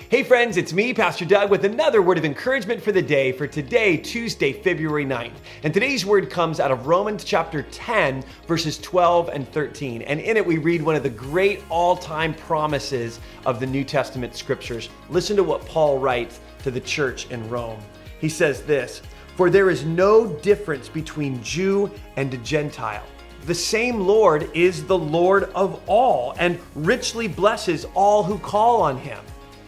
Hey friends, it's me, Pastor Doug, with another word of encouragement for the day for today, Tuesday, February 9th. And today's word comes out of Romans chapter 10, verses 12 and 13. And in it we read one of the great all-time promises of the New Testament scriptures. Listen to what Paul writes to the church in Rome. He says this, "For there is no difference between Jew and Gentile. The same Lord is the Lord of all and richly blesses all who call on him."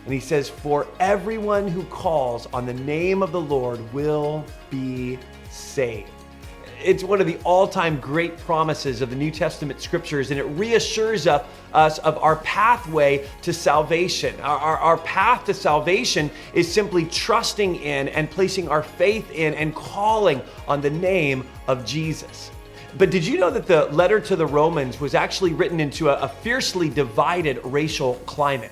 And he says, "For everyone who calls on the name of the Lord will be saved." It's one of the all-time great promises of the New Testament scriptures, and it reassures us of our pathway to salvation. Our path to salvation is simply trusting in and placing our faith in and calling on the name of Jesus. But did you know that the letter to the Romans was actually written into a fiercely divided racial climate?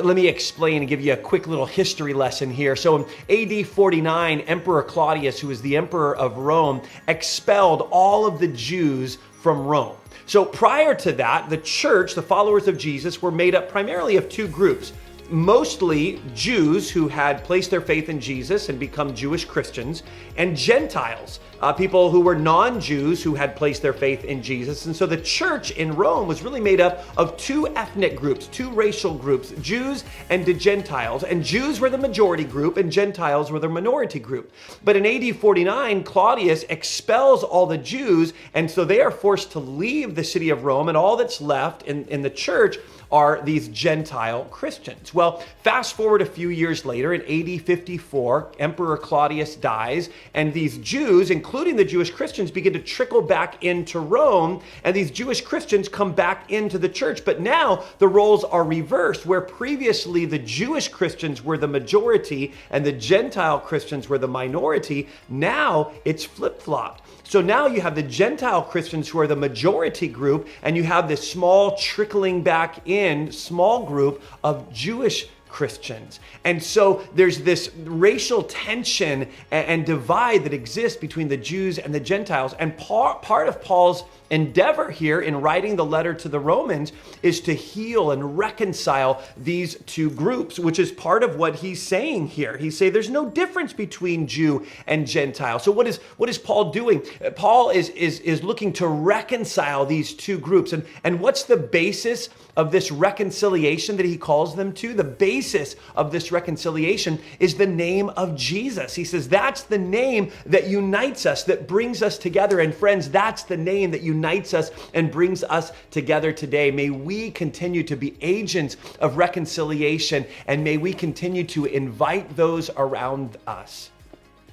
Let me explain and give you a quick little history lesson here. So in AD 49, Emperor Claudius, who was the emperor of Rome, expelled all of the Jews from Rome. So prior to that, the church, the followers of Jesus, were made up primarily of two groups. Mostly Jews who had placed their faith in Jesus and become Jewish Christians, and Gentiles, people who were non-Jews who had placed their faith in Jesus. And so the church in Rome was really made up of two ethnic groups, two racial groups, Jews and the Gentiles. And Jews were the majority group and Gentiles were the minority group. But in AD 49, Claudius expels all the Jews, and so they are forced to leave the city of Rome, and all that's left in the church are these Gentile Christians. Well, fast forward a few years later, in AD 54, Emperor Claudius dies, and these Jews, including the Jewish Christians, begin to trickle back into Rome, and these Jewish Christians come back into the church. But now the roles are reversed, where previously the Jewish Christians were the majority and the Gentile Christians were the minority. Now it's flip-flopped. So now you have the Gentile Christians who are the majority group, and you have this small trickling back in small group of Jewish Christians. And so there's this racial tension and divide that exists between the Jews and the Gentiles. And part of Paul's endeavor here in writing the letter to the Romans is to heal and reconcile these two groups, which is part of what he's saying here. He's saying there's no difference between Jew and Gentile. So what is Paul doing? Paul is looking to reconcile these two groups. And what's the basis of this reconciliation that he calls them to? The basis of this reconciliation is the name of Jesus. He says that's the name that unites us, that brings us together. And friends, that's the name that unites us and brings us together today. May we continue to be agents of reconciliation, and may we continue to invite those around us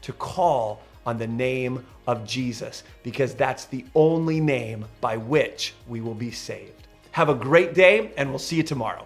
to call on the name of Jesus, because that's the only name by which we will be saved. Have a great day, and we'll see you tomorrow.